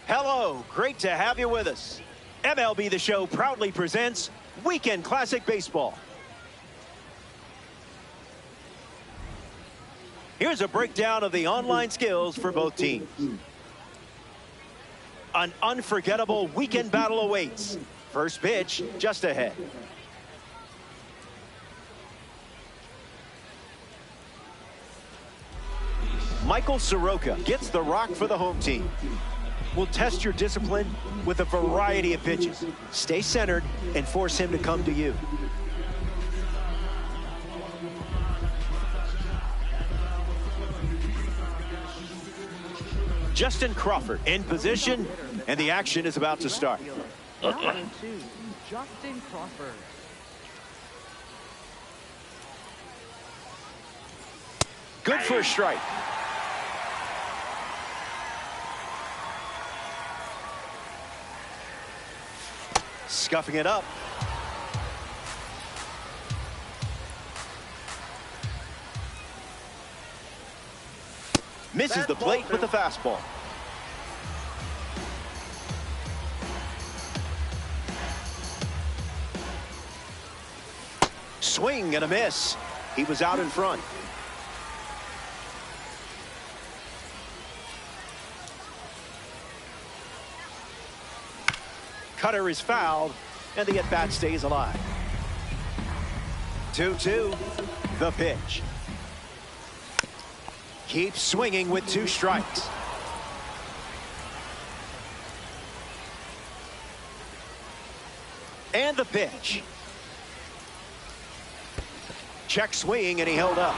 Hello, great to have you with us. MLB The Show proudly presents Weekend Classic Baseball. Here's a breakdown of the online skills for both teams. An unforgettable weekend battle awaits. First pitch just ahead. Michael Soroka gets the rock for the home team. We'll test your discipline with a variety of pitches. Stay centered and force him to come to you. Justin Crawford in position, and the action is about to start. Number 2, Justin Crawford. Good for a strike. Scuffing it up. Misses the plate with the fastball. Swing and a miss. He was out in front. Cutter is fouled, and the at-bat stays alive. 2-2, the pitch. Keeps swinging with 2 strikes. And the pitch. Check swing, and he held up.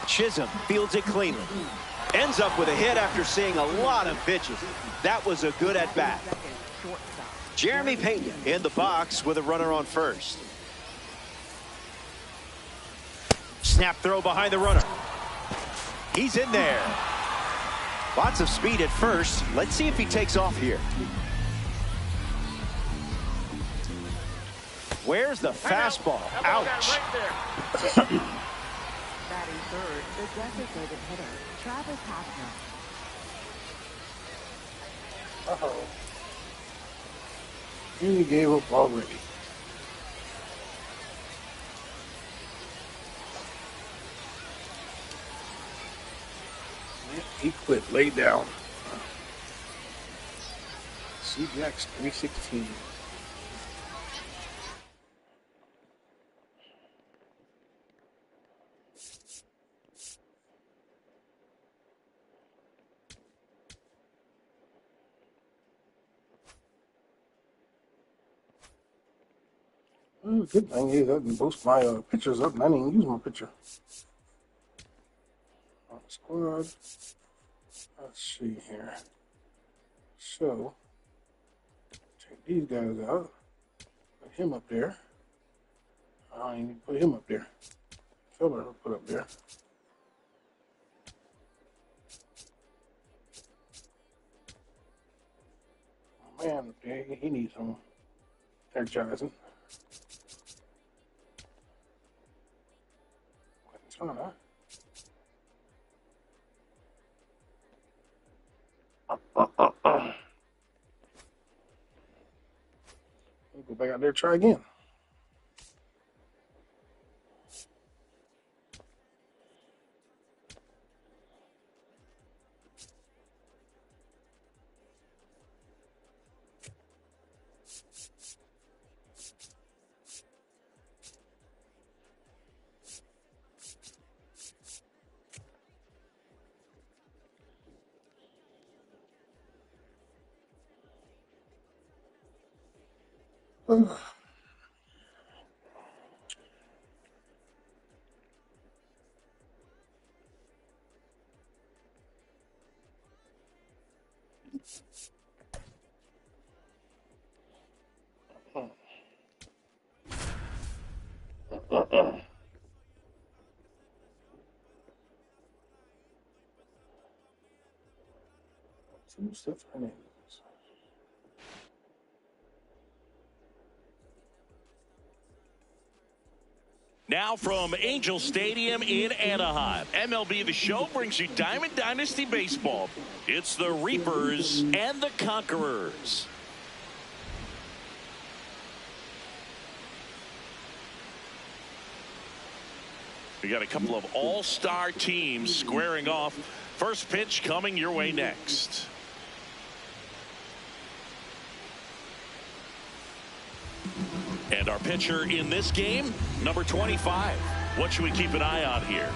Chisholm fields it cleanly. Ends up with a hit after seeing a lot of pitches. That was a good at-bat. Jeremy Pena in the box with a runner on first. Snap throw behind the runner. He's in there. Lots of speed at first. Let's see if he takes off here. Where's the fastball? Ouch. Batting third, the designated hitter, Travis Hafner. Uh-oh. He gave up already. He quit. Lay down. CBX 316. Good thing is I can boost my pictures up, and I didn't use my picture. Squad. Let's see here. So, take these guys out. Put him up there. I don't even put him up there. Filler I'll put up there. Oh, man up there, he needs some energizing. Huh? We'll go back out there and try again. Some stuff I need. Now from Angel Stadium in Anaheim, MLB The Show brings you Diamond Dynasty Baseball. It's the Reapers and the Conquerors. We got a couple of all-star teams squaring off. First pitch coming your way next. And our pitcher in this game, number 25. What should we keep an eye on here?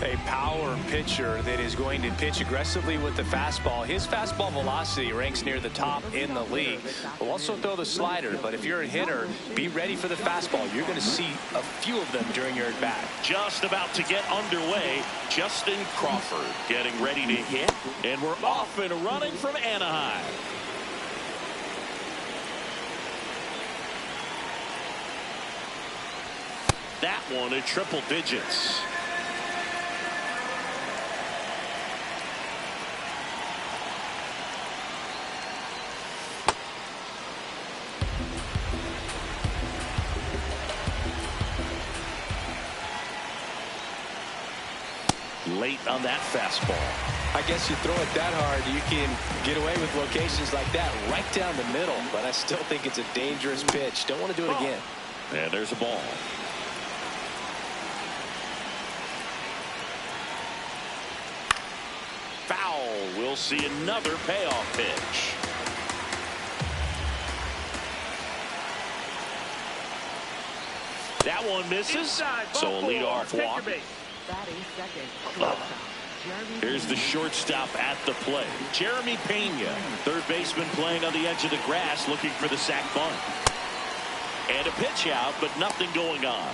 A power pitcher that is going to pitch aggressively with the fastball. His fastball velocity ranks near the top in the league. Will also throw the slider, but if you're a hitter, be ready for the fastball. You're going to see a few of them during your at-bat. Just about to get underway, Justin Crawford getting ready to hit, and we're off and running from Anaheim. That one in triple digits. Late on that fastball. I guess you throw it that hard, you can get away with locations like that right down the middle, but I still think it's a dangerous pitch. Don't want to do it again. And there's a ball. Foul. We'll see another payoff pitch. That one misses. So a leadoff walk. Here's the shortstop at the plate. Jeremy Pena, third baseman playing on the edge of the grass, looking for the sac bunt. And a pitch out, but nothing going on.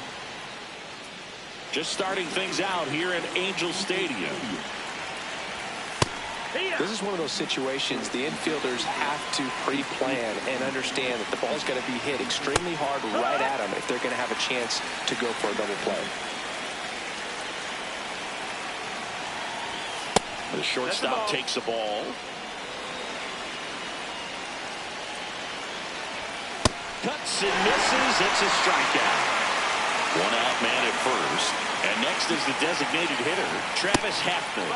Just starting things out here at Angel Stadium. This is one of those situations the infielders have to pre-plan and understand that the ball's got to be hit extremely hard right at them if they're going to have a chance to go for a double play. The shortstop takes the ball. Cuts and misses. It's a strikeout. One out man at first. And next is the designated hitter, Travis Hafner.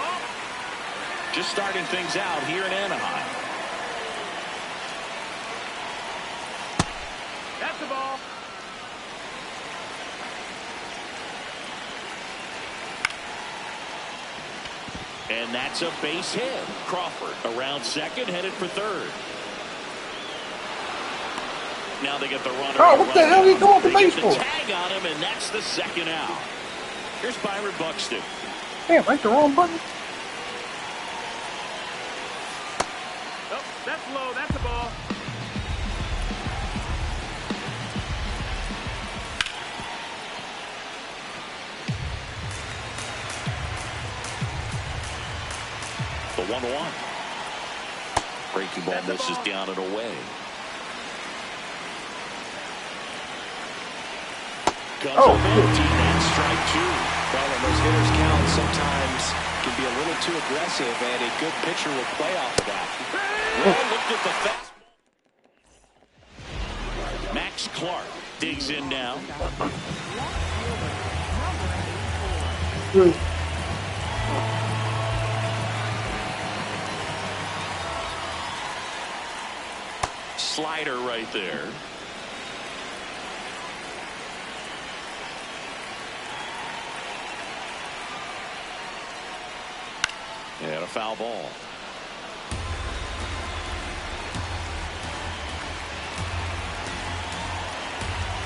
Just starting things out here in Anaheim. That's the ball. And that's a base hit. Crawford around second, headed for third. Now they get the runner. Oh, what the hell did he come off the base for? Tag on him, and that's the second out. Here's Byron Buxton. Damn, I hit the wrong button. Oh, that's low. That's a ball. The 1-1. Breaking ball misses down and away. Comes up empty, and strike two. Well, when those hitters count, sometimes can be a little too aggressive, and a good pitcher will play off of that. Well, looked at the fastball. Max Clark digs in now. Slider right there. And a foul ball.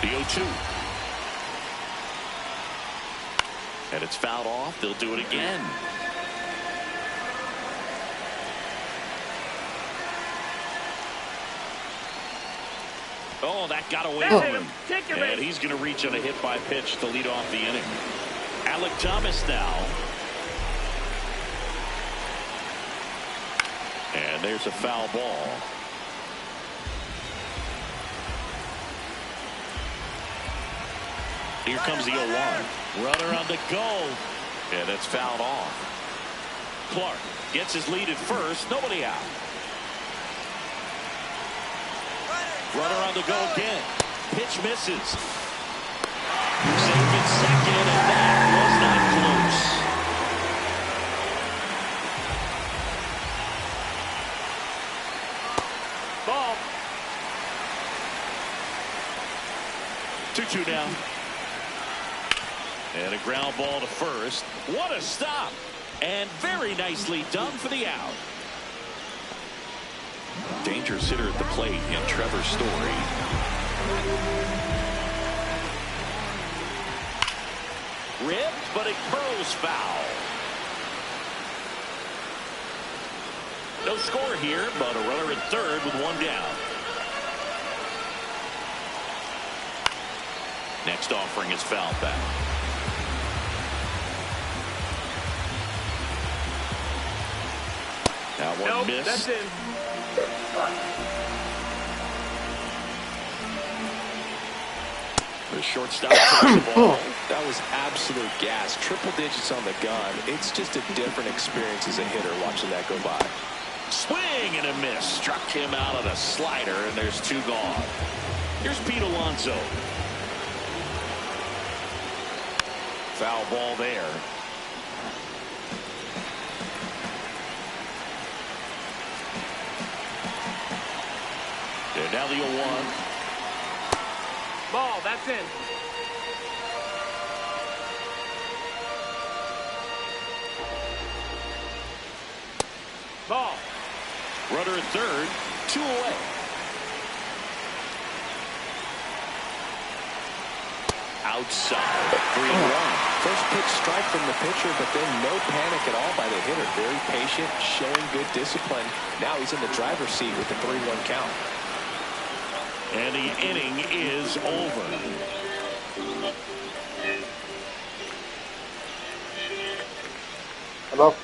The 0-2. And it's fouled off. They'll do it again. Oh, that got away from him. And he's going to reach on a hit by pitch to lead off the inning. Alec Thomas now. And there's a foul ball. Here comes the 0-1. Runner on the go. And it's fouled off. Clark gets his lead at first. Nobody out. Runner on the go again. Pitch misses. Safe at second, and that was not close. Ball. 2-2 now. And a ground ball to first. What a stop. And very nicely done for the out. Dangerous hitter at the plate in Trevor Story. Ripped, but it curls foul. No score here, but a runner at third with one down. Next offering is foul back. That one Nope, missed. that's in. The shortstop takes the ball. That was absolute gas. Triple digits on the gun. It's just a different experience as a hitter watching that go by. Swing and a miss. Struck him out on a slider, and there's two gone. Here's Pete Alonso. Foul ball there. And now the 0-1. Ball, that's in. Ball. Runner at third, 2 away. Outside, 3-1. First pitch strike from the pitcher, but then no panic at all by the hitter. Very patient, showing good discipline. Now he's in the driver's seat with the 3-1 count. And the inning is over. Hello?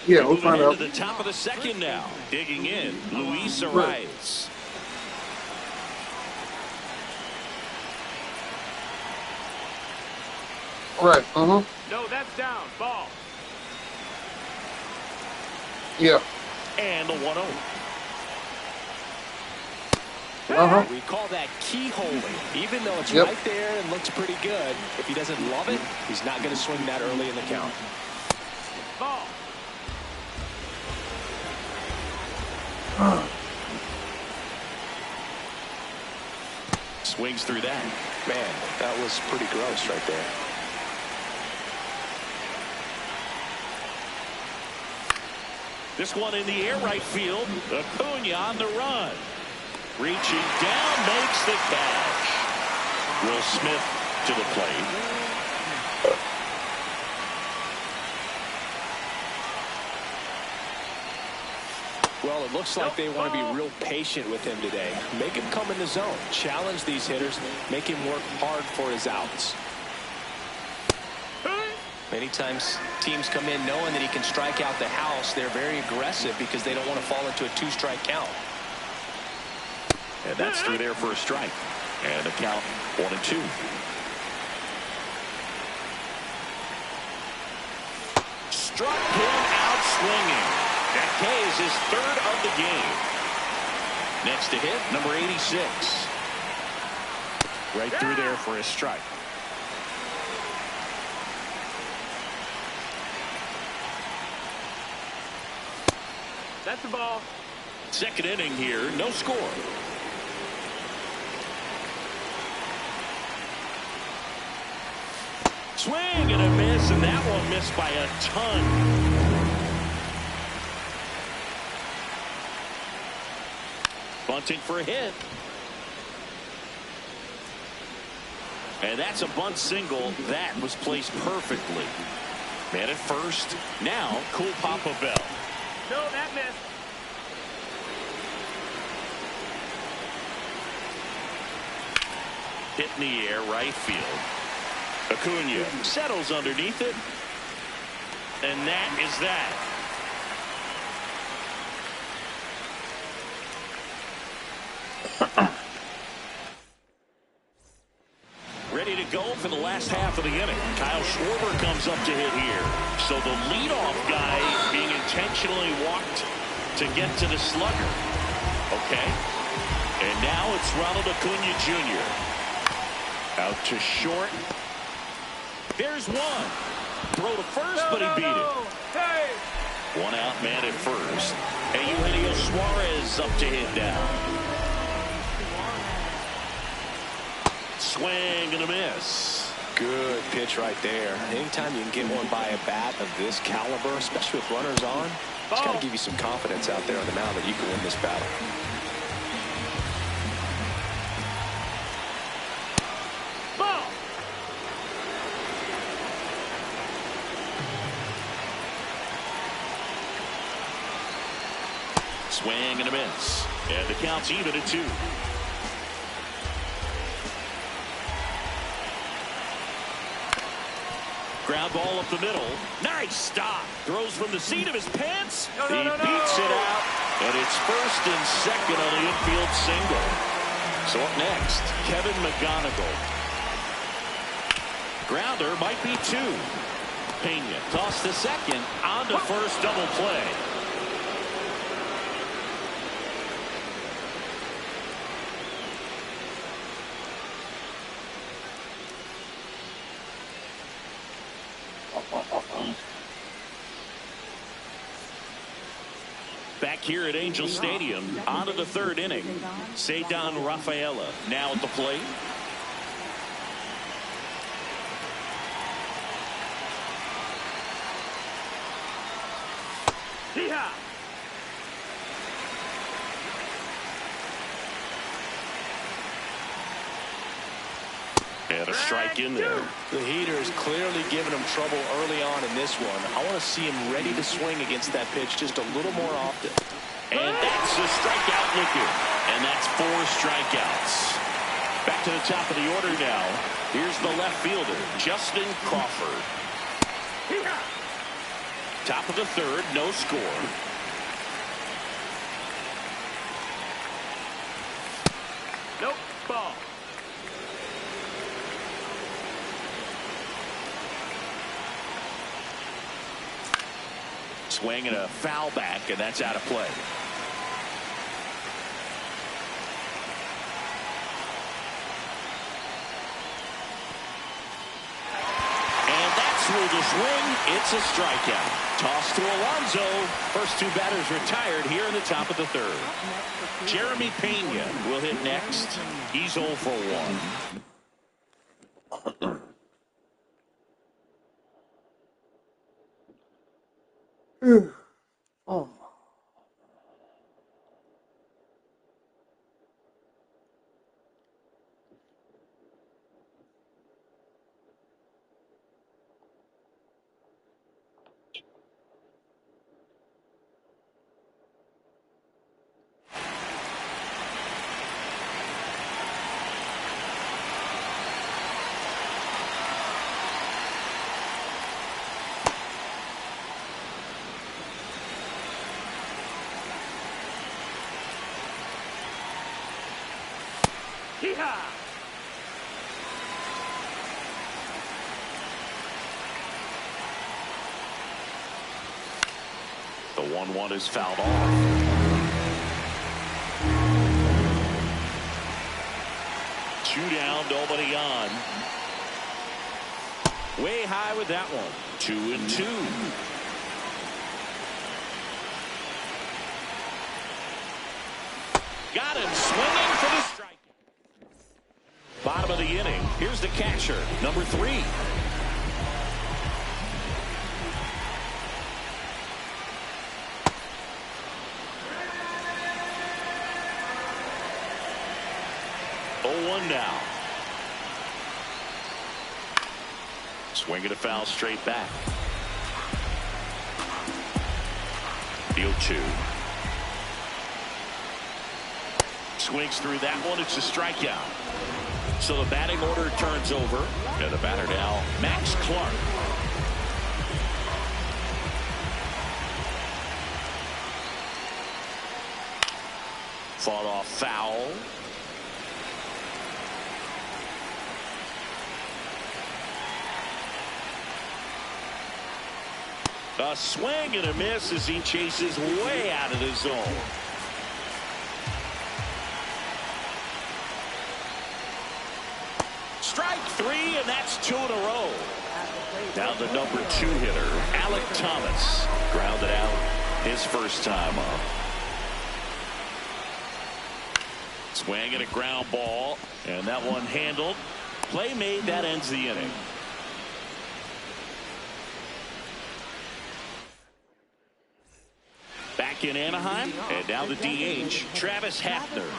Yeah, we'll Moving find into out. the top of the second now. Digging in, Luis Arias. Right, No, that's down. Ball. Yeah. And the 1-0. We call that keyholing. Even though it's Yep. right there and looks pretty good, if he doesn't love it, he's not going to swing that early in the count. Ball. Swings through that. Man, that was pretty gross right there. This one in the air right field. Acuna on the run. Reaching down, makes the catch. Will Smith to the plate. Well, it looks like they want to be real patient with him today. Make him come in the zone. Challenge these hitters. Make him work hard for his outs. Many times teams come in knowing that he can strike out the house. They're very aggressive because they don't want to fall into a 2-strike count. And that's through there for a strike. And the count 1-2. Struck him out swinging. That K is his third of the game. Next to hit, number 86. Right through there for a strike. That's the ball. Second inning here, no score. Swing and a miss, and that one missed by a ton. Bunting for a hit. And that's a bunt single. That was placed perfectly. Man at first. Now, Cool Papa Bell. No, that missed. Hit in the air, right field. Acuna settles underneath it. And that is that. Ready to go for the last half of the inning. Kyle Schwarber comes up to hit here. So the leadoff guy being intentionally walked to get to the slugger. Okay. And now it's Ronald Acuna Jr. Out to short. There's one. Throw to first, but he beat it. Hey. One out man at first. And Eugenio Suarez up to hit down. Swing and a miss. Good pitch right there. Anytime you can get one by a bat of this caliber, especially with runners on, it's got to give you some confidence out there on the mound that you can win this battle. Ball. Swing and a miss. And the count's even at 2. Ground ball up the middle. Nice stop. Throws from the seat of his pants. He beats it out. And it's first and second on the infield single. So up next, Kevin McGonigal. Grounder might be 2. Pena tossed to second. On to first, double play. Back here at Angel Stadium, on to the 3rd inning. Ceddanne Rafaela now at the plate. Hee-haw. And a strike in there. The heater is clearly giving him trouble early on in this one. I want to see him ready to swing against that pitch just a little more often. And that's a strikeout looking. And that's 4 strikeouts. Back to the top of the order now. Here's the left fielder, Justin Crawford. Top of the 3rd, no score. Nope. Ball. Swing and a foul back, and that's out of play. And that's through the swing. It's a strikeout. Toss to Alonso. First 2 batters retired here in the top of the 3rd. Jeremy Pena will hit next. He's 0 for 1. Oh. Hee-haw. The 1-1 is fouled off. Two down, nobody on. Way high with that one. 2-2. Got him swinging for the strike. Bottom of the inning. Here's the catcher, number 3. Now. Swinging a foul straight back. The 0-2. Swings through that one. It's a strikeout. So the batting order turns over. And the batter now, Max Clark. Fought off foul. A swing and a miss as he chases way out of the zone. 3, and that's 2 in a row. Now the number 2 hitter, Alec Thomas, grounded out his first time up. Swing and a ground ball, and that one handled. Play made, that ends the inning. Back in Anaheim, and now the DH, Travis Hafner.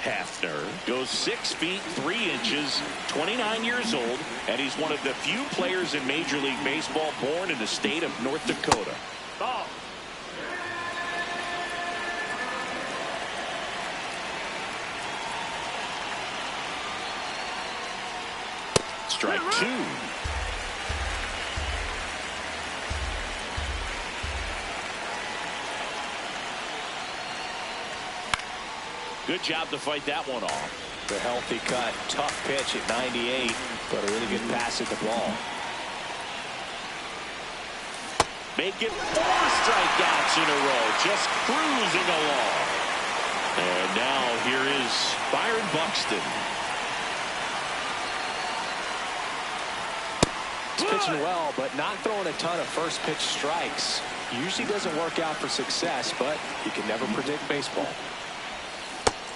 Hafner goes 6 feet 3 inches, 29 years old, and he's one of the few players in Major League Baseball born in the state of North Dakota. Ball. Strike 2. Good job to fight that one off. The healthy cut, tough pitch at 98, but a really good pass at the ball. Make it 4 strikeouts in a row, just cruising along. And now here is Byron Buxton. He's pitching well, but not throwing a ton of first pitch strikes. Usually doesn't work out for success, but you can never predict baseball.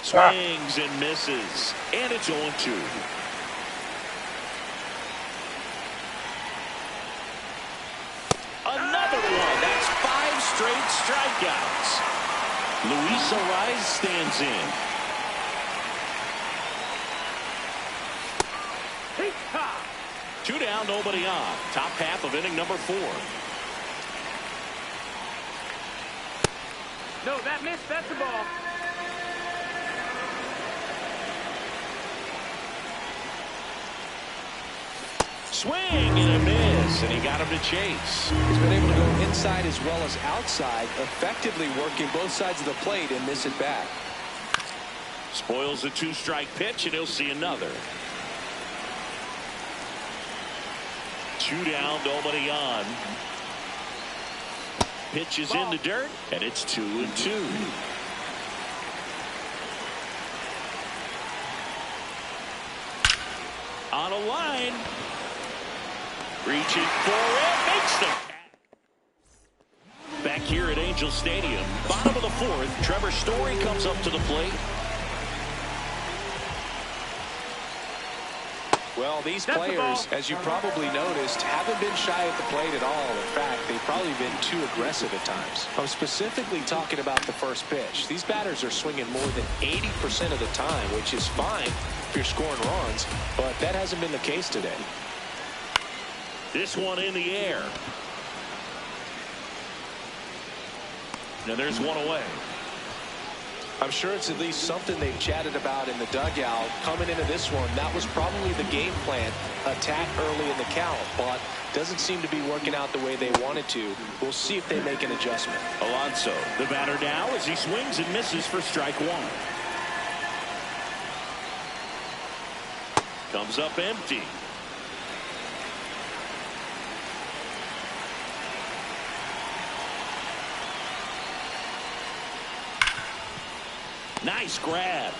Swings and misses, and it's 0-2. Another one. That's 5 straight strikeouts. Luis Ariz stands in. 2 down, nobody on. Top half of inning number 4. No, that missed. That's the ball. Swing and a miss, and he got him to chase. He's been able to go inside as well as outside, effectively working both sides of the plate in this at bat. Spoils a 2-strike pitch, and he'll see another. 2 down, nobody on. Pitch is in the dirt, and it's 2-2. On a line. Reaching for it, makes the catch. Back here at Angel Stadium, bottom of the 4th, Trevor Story comes up to the plate. Well, these players, as you probably noticed, haven't been shy at the plate at all. In fact, they've probably been too aggressive at times. I'm specifically talking about the first pitch. These batters are swinging more than 80% of the time, which is fine if you're scoring runs, but that hasn't been the case today. This one in the air. Now there's one away. I'm sure it's at least something they've chatted about in the dugout. Coming into this one, that was probably the game plan. Attack early in the count, but doesn't seem to be working out the way they wanted to. We'll see if they make an adjustment. Alonso, the batter now, as he swings and misses for strike 1. Comes up empty. Nice grab.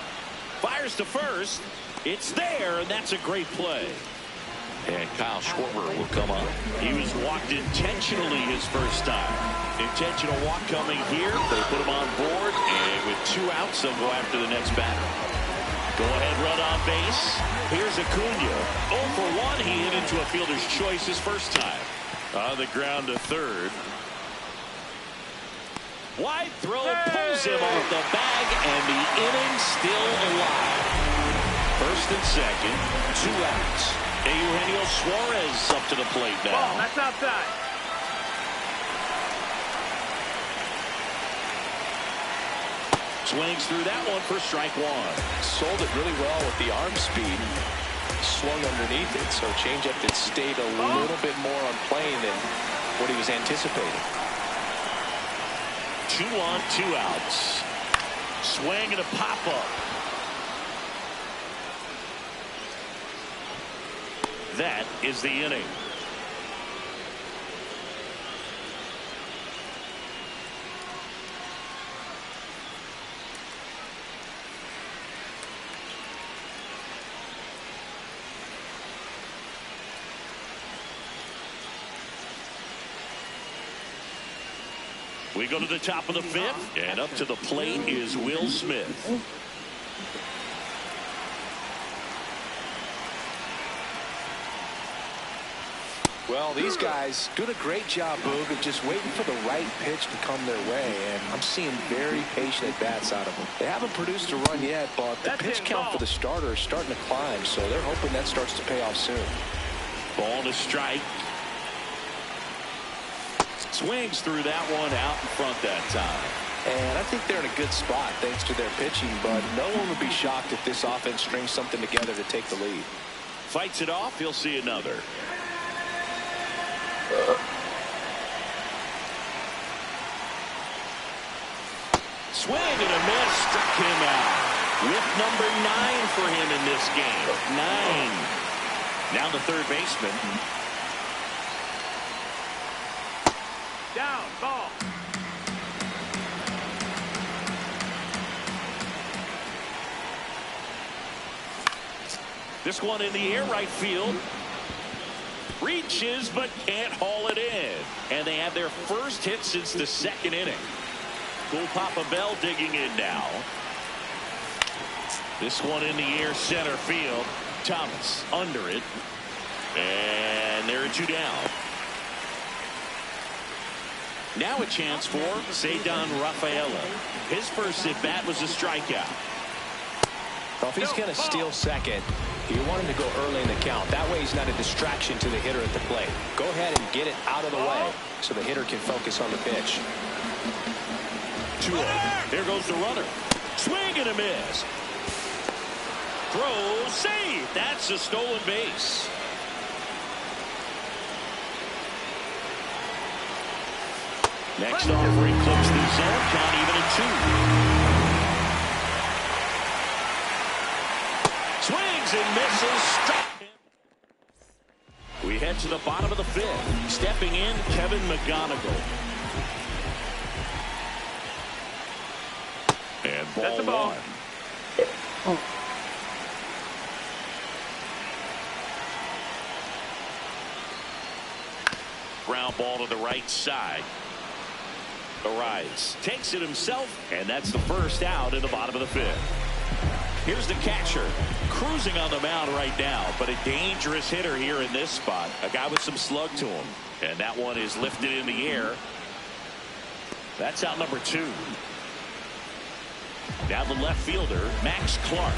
Fires to first. It's there, and that's a great play. And Kyle Schwarber will come up. He was walked intentionally his first time. Intentional walk coming here. They put him on board, and with 2 outs, they'll go after the next batter. Go-ahead run on base. Here's Acuna. 0 for 1. He hit into a fielder's choice his first time. On the ground to third. Wide throw pulls him off the bag, and the inning still alive. First and second, 2 outs. Eugenio Suarez up to the plate now. Ball, that's outside. Swings through that one for strike 1. Sold it really well with the arm speed. Swung underneath it, so changeup that stayed a little bit more on plane than what he was anticipating. 2 on, 2 outs. Swing and a pop-up. That is the inning. We go to the top of the 5th, and up to the plate is Will Smith. Well, these guys doing a great job, Boog, of just waiting for the right pitch to come their way, and I'm seeing very patient at-bats out of them. They haven't produced a run yet, but the pitch count for the starter is starting to climb, so they're hoping that starts to pay off soon. Ball to strike. Swings through that one out in front that time. And I think they're in a good spot thanks to their pitching, but no one would be shocked if this offense strings something together to take the lead. Fights it off. He'll see another. Swing and a miss. Struck him out. Whip number 9 for him in this game. 9. Now the third baseman. Down, ball. This one in the air, right field. Reaches but can't haul it in. And they have their first hit since the 2nd inning. Cool Papa Bell digging in now. This one in the air, center field. Thomas under it. And there are 2 down. Now a chance for Ceddanne Rafaela. His first at bat was a strikeout. Well, if he's going to steal second, you want him to go early in the count. That way he's not a distraction to the hitter at the plate. Go ahead and get it out of the way so the hitter can focus on the pitch. 2-0. There goes the runner. Swing and a miss. Throw, save. That's a stolen base. Next offering clips the zone. Count even at 2. Swings and misses. Struck him. We head to the bottom of the 5th. Stepping in, Kevin McGonigal. And ball, That's a ball. 1. Oh. Ground ball to the right side. Arise, takes it himself, and that's the first out in the bottom of the 5th. Here's the catcher, cruising on the mound right now, but a dangerous hitter here in this spot. A guy with some slug to him, and that one is lifted in the air. That's out number 2. Now the left fielder, Max Clark.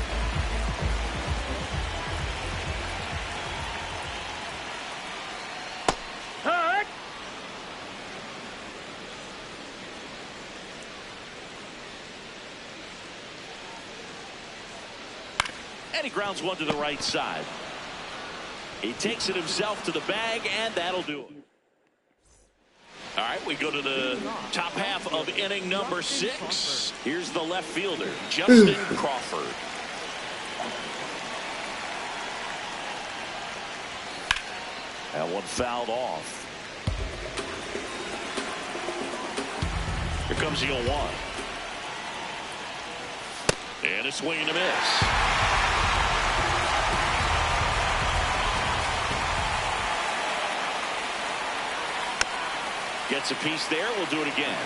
And he grounds one to the right side. He takes it himself to the bag, and that'll do it. All right, we go to the top half of inning number 6. Here's the left fielder, Justin Crawford. That one fouled off. Here comes the 0-1. And a swing and a miss. Gets a piece there. We'll do it again.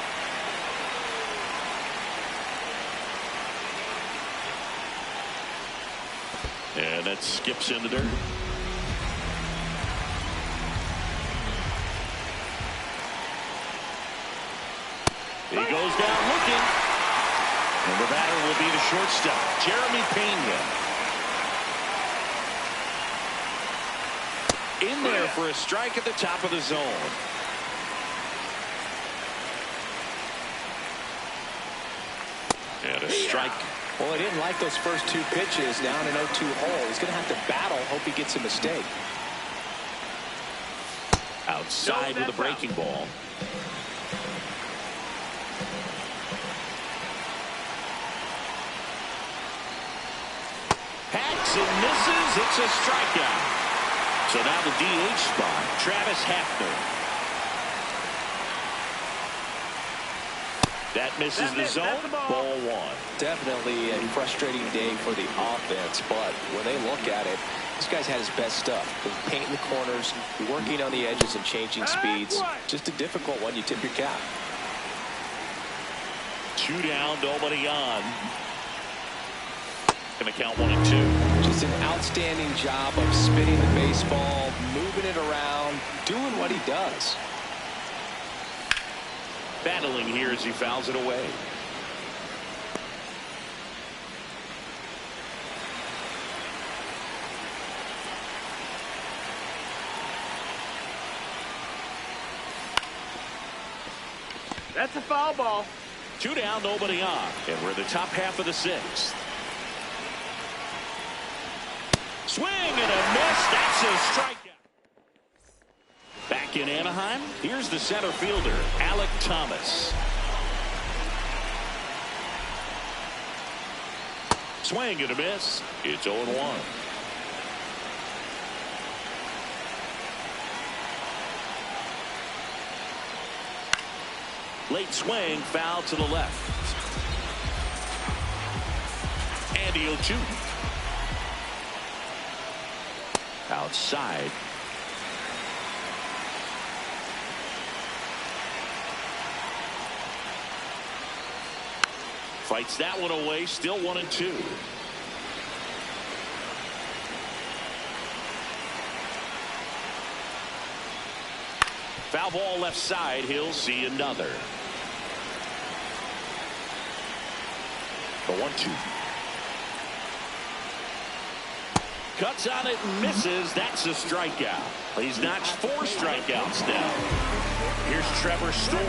And that skips in the dirt. He goes down looking. And the batter will be the shortstop, Jeremy Pena. In there for a strike at the top of the zone. And a strike. Well, he didn't like those first 2 pitches down an 0-2 hole. He's going to have to battle, hope he gets a mistake. Outside with a breaking ball. Hacks and misses. It's a strikeout. So now the DH spot, Travis Hafner. That misses the zone. Ball 1. Definitely a frustrating day for the offense, but when they look at it, this guy's had his best stuff. Painting the corners, working on the edges and changing speeds. Just a difficult one. You tip your cap. 2 down, nobody on. Gonna count 1-2. Just an outstanding job of spinning the baseball, moving it around, doing what he does. Battling here as he fouls it away. That's a foul ball. 2 down, nobody on. And we're in the top half of the 6th. Swing and a miss. That's a strikeout. Back in Anaheim, here's the center fielder, Alek Thomas. Swing and a miss. It's 0-1. Late swing, foul to the left. And he'll shoot. Outside. Fights that one away, still 1-2. Foul ball left side, he'll see another. The 1-2. Cuts on it and misses. That's a strikeout. He's notched 4 strikeouts now. Here's Trevor Story.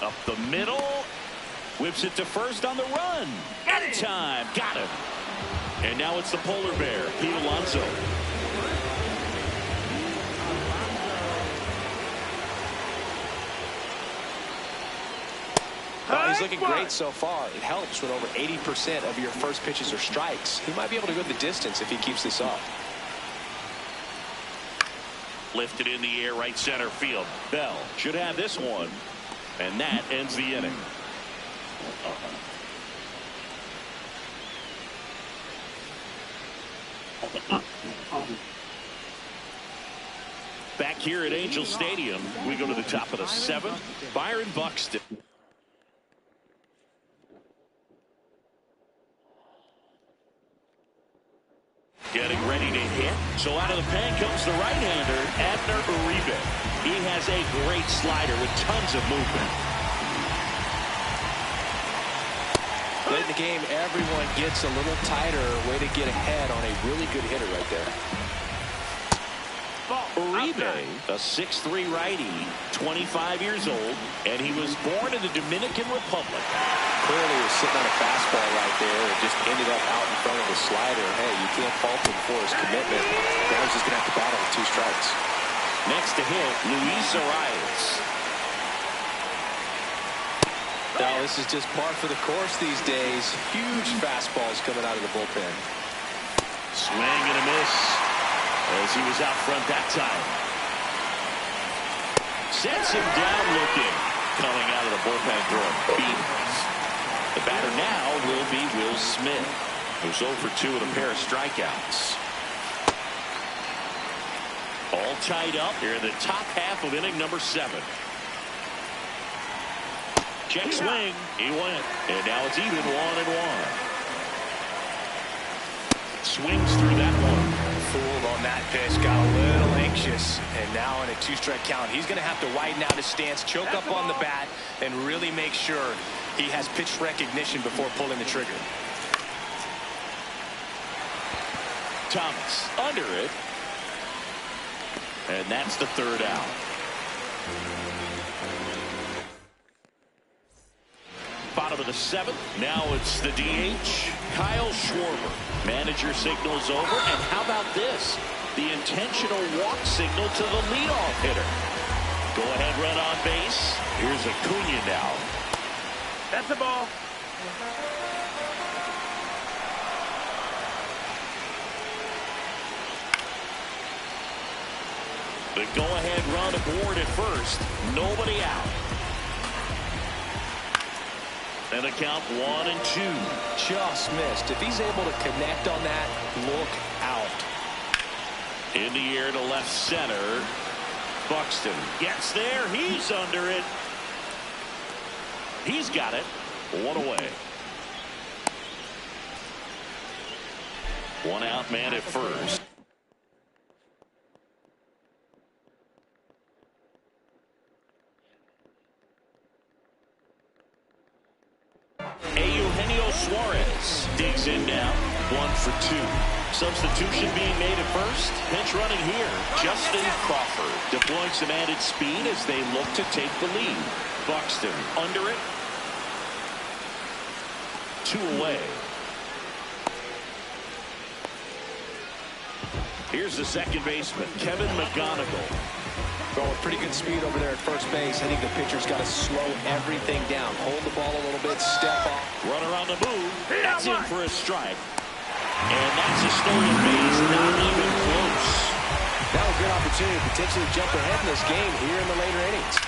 Up the middle. Whips it to first on the run. Anytime. Got him. And now it's the polar bear, Pete Alonso. Well, he's looking great so far. It helps when over 80% of your first pitches are strikes. He might be able to go the distance if he keeps this up. Lifted in the air, right center field. Bell should have this one. And that ends the inning. Back here at Angel Stadium, we go to the top of the 7th. Byron Buxton. Getting ready to hit. So out of the pen comes the right-hander, Abner Uribe. He has a great slider with tons of movement. Late in the game, everyone gets a little tighter. Way to get ahead on a really good hitter right there. Uribe, a 6'3" righty, 25 years old, and he was born in the Dominican Republic. Clearly was sitting on a fastball right there and just ended up out in front of the slider. Hey, you can't fault him for his commitment. Guy's just going to have to battle with 2 strikes. Next to hit, Luis Arias. Now, this is just par for the course these days. Huge fastballs coming out of the bullpen. Swing and a miss as he was out front that time. Sets him down looking. Coming out of the bullpen throwing beans. The batter now will be Will Smith, who's 0 for 2 with a pair of strikeouts. All tied up here in the top half of inning number 7. Check swing. He went. And now it's even 1-1. Swings through that one. Fooled on that pitch. Got a little anxious. And now in a 2-strike count, he's going to have to widen out his stance, choke up on the bat, and really make sure he has pitch recognition before pulling the trigger. Thomas under it. And that's the 3rd out. Bottom of the 7th. Now it's the DH, Kyle Schwarber. Manager signals over. And how about this? The intentional walk signal to the leadoff hitter. Go ahead, run on base. Here's Acuna now. That's a ball. The go-ahead run aboard at first. Nobody out. And a count 1-2. Just missed. If he's able to connect on that, look out. In the air to left center. Buxton gets there. He's under it. He's got it. One away. One out, man at first. Eugenio Suarez digs in now. 1 for 2. Substitution being made at first. Pinch running here. Justin Crawford deploying some added speed as they look to take the lead. Buxton under it. 2 away. Here's the second baseman, Kevin McGonigal. Going with pretty good speed over there at first base. I think the pitcher's got to slow everything down. Hold the ball a little bit, step off. Runner on the move. That's in for a strike. And that's a stolen base. Not even close. Now a good opportunity to potentially jump ahead in this game here in the later innings.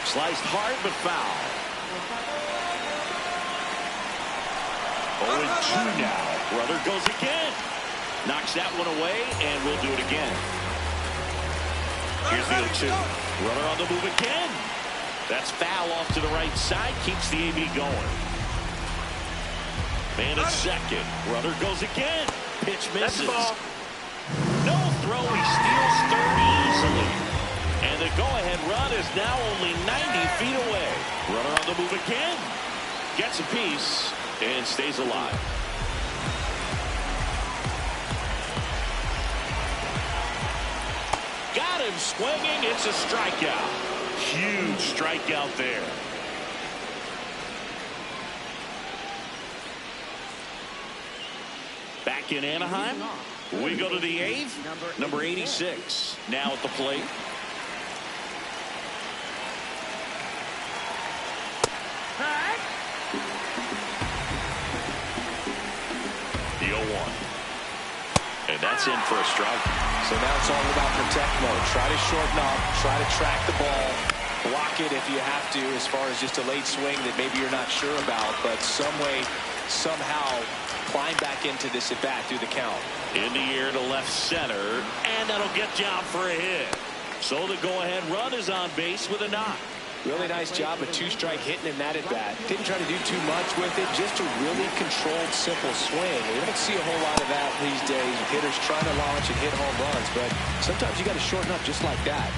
Sliced hard but foul. 0-2 now. Brother goes again. Knocks that one away, and we'll do it again. Here's the 0-2. Runner on the move again. That's foul off to the right side. Keeps the AB going. Man at second. Runner goes again. Pitch misses. No throw. He steals third easily. And the go-ahead run is now only 90 feet away. Runner on the move again. Gets a piece and stays alive. Got him swinging. It's a strikeout. Huge strikeout there. Back in Anaheim, we go to the 8th. Number 86 now at the plate. The 0-1. And that's in for a strike. So now it's all about protect mode. Try to shorten up, try to track the ball, block it if you have to, as far as just a late swing that maybe you're not sure about, but some way, somehow climb back into this at bat through the count. In the air to left center, and that'll get down for a hit. So the go-ahead run is on base with a knock. Really nice job of 2-strike hitting in that at bat. Didn't try to do too much with it, just a really controlled, simple swing. We don't see a whole lot of that these days. Hitters trying to launch and hit home runs, but sometimes you got to shorten up just like that.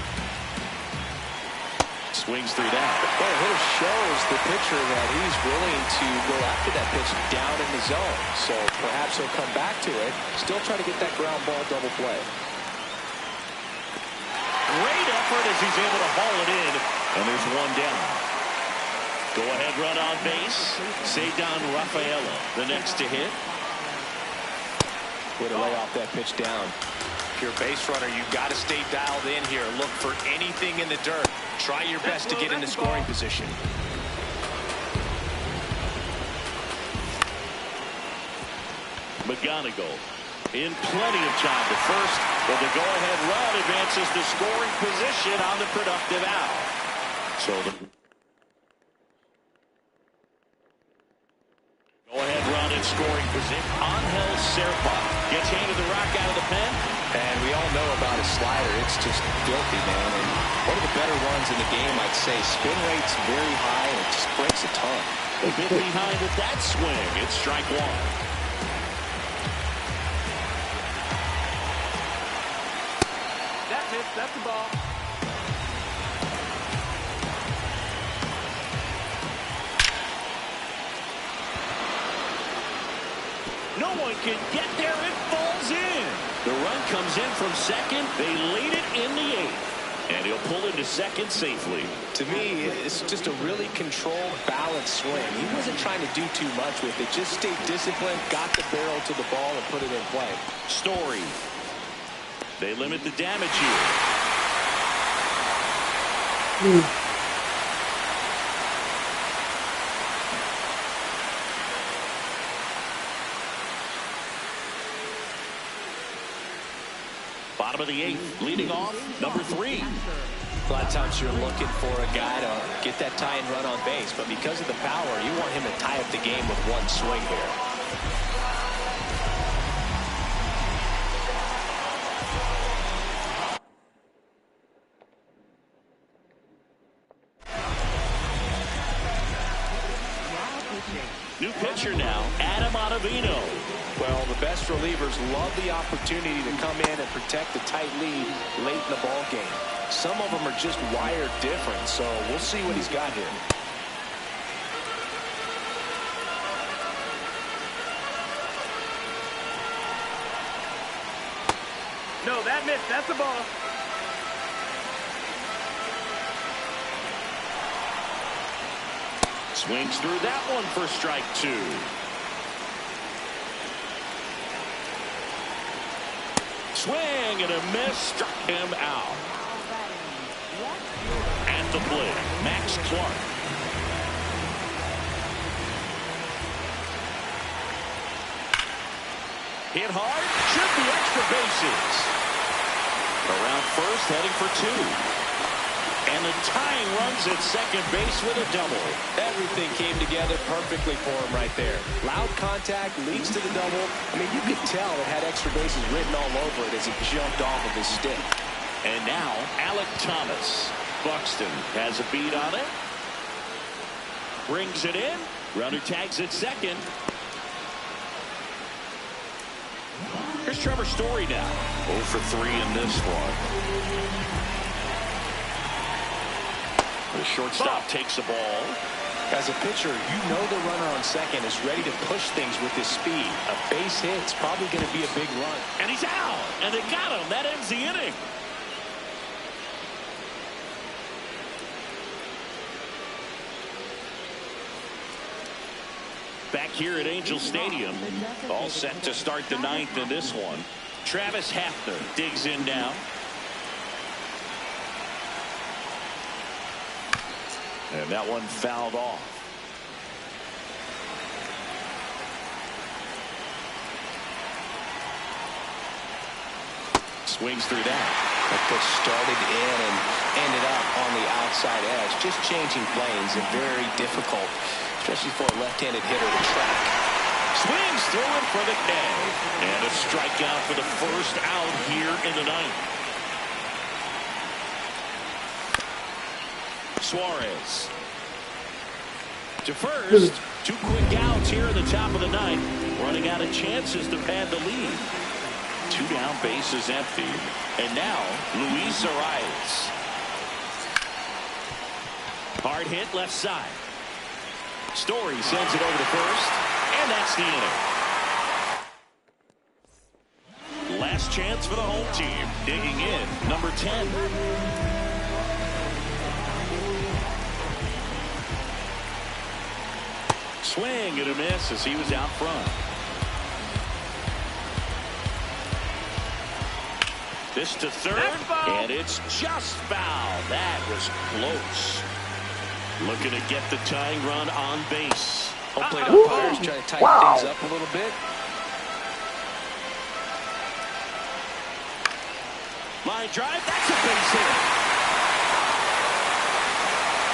Swings 3 down. Well, the hitter shows the pitcher that he's willing to go after that pitch down in the zone. So perhaps he'll come back to it. Still try to get that ground ball double play. Great effort as he's able to haul it in. And there's 1 down. Go-ahead run on base. Cedar Rafaela, the next to hit. Way to lay off that pitch down. If you're a base runner, you've got to stay dialed in here. Look for anything in the dirt. Try your best to get into scoring position. McGonigal in plenty of time to first, but the go-ahead run advances the scoring position on the productive out. So the go-ahead run in scoring position. Angel Serpa gets handed the rock out of the pen. And we all know about his slider. It's just filthy, man. And one of the better ones in the game, I'd say. Spin rate's very high, and it just breaks a ton. A bit behind with that swing. It's strike 1. That's the ball. No one can get there. It falls in. The run comes in from second. They lead it in the 8th. And he'll pull into second safely. To me, it's just a really controlled, balanced swing. He wasn't trying to do too much with it. Just stayed disciplined, got the barrel to the ball, and put it in play. Story. They limit the damage here. Bottom of the 8th, leading off, number 3. A lot of times you're looking for a guy to get that tie and run on base, but because of the power, you want him to tie up the game with one swing here. pitcher now, Ottavino. Well, the best relievers love the opportunity to come in and protect the tight lead late in the ball game. Some of them are just wired different, so we'll see what he's got here. No, that missed. That's the ball. Swings through that one for strike 2. Swing and a miss, struck him out. At the plate, Max Clark. Hit hard, should be extra bases. Around first, heading for 2. And the tying runs at second base with a double. Everything came together perfectly for him right there. Loud contact leads to the double. I mean, you could tell it had extra bases written all over it as he jumped off of his stick. And now, Alek Thomas. Buxton has a beat on it. Brings it in. Runner tags at second. Here's Trevor Story now. 0 for 3 in this one. The shortstop takes the ball. As a pitcher, you know the runner on second is ready to push things with his speed. A base hit's probably going to be a big run. And he's out. And they got him. That ends the inning. Back here at Angel Stadium, all set to start the 9th in this one. Travis Hafner digs in now. And that one fouled off. Swings through that. That pitch started in and ended up on the outside edge. Just changing planes and very difficult, especially for a left-handed hitter to track. Swings through it for the K. And a strikeout for the first out here in the 9th. Suarez. To first. 2 quick outs here in the top of the 9th. Running out of chances to pad the lead. 2 down, bases empty. And now, Luis Arias. Hard hit left side. Story sends it over to first. And that's the inning. Last chance for the home team. Digging in, number 10. Swing and a miss as he was out front. This to third, and it's just foul. That was close. Looking to get the tying run on base. Home plate umpires trying to tighten things up a little bit. Line drive, that's a base hit.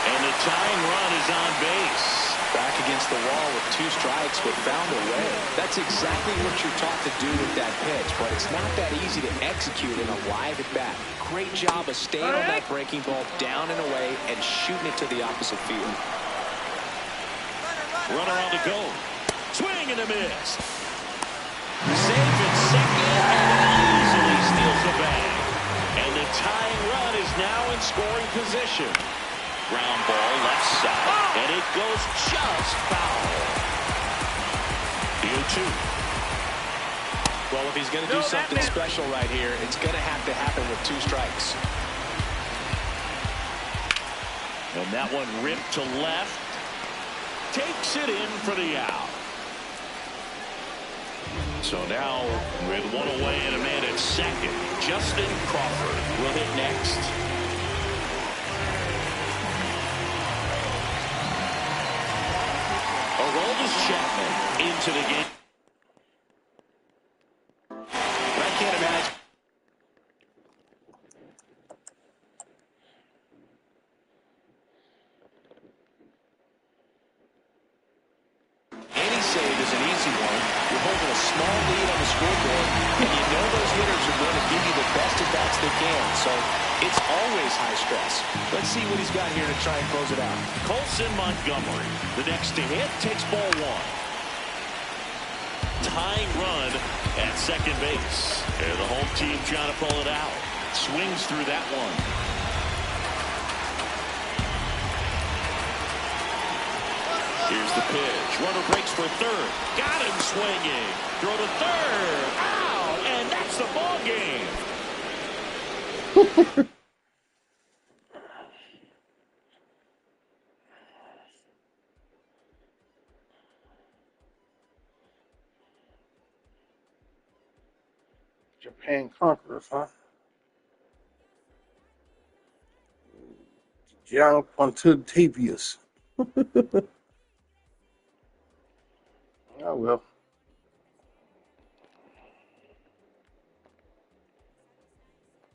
And the tying run is on base. Back against the wall with 2 strikes, but found a way. That's exactly what you're taught to do with that pitch, but it's not that easy to execute in a live at bat. Great job of staying on that breaking ball down and away and shooting it to the opposite field. Runner on the go. Swing and a miss. Safe at second, and easily steals the bag. And the tying run is now in scoring position. Ground ball left side, and it goes just foul. The 0-2. Well, if he's going to do something special right here, it's going to have to happen with 2 strikes. And that one ripped to left. Takes it in for the out. So now, with 1 away and a man at second, Justin Crawford will hit next. Aroldis Chapman into the game. I can't imagine. Any save is an easy one. You're holding a small lead on the scoreboard, and you know those hitters are going to give you the best at-bats they can, so it's always high stress. Let's see what he's got here to try and close it out. Colson Montgomery, the next to hit, takes ball 1. tying run at second base. And the home team trying to pull it out. Swings through that one. Here's the pitch. Runner breaks for third. Got him swinging. Throw to third. Out. And that's the ball game. Japan Conquerors, huh? DJONQUANTAVIOUS. Oh well.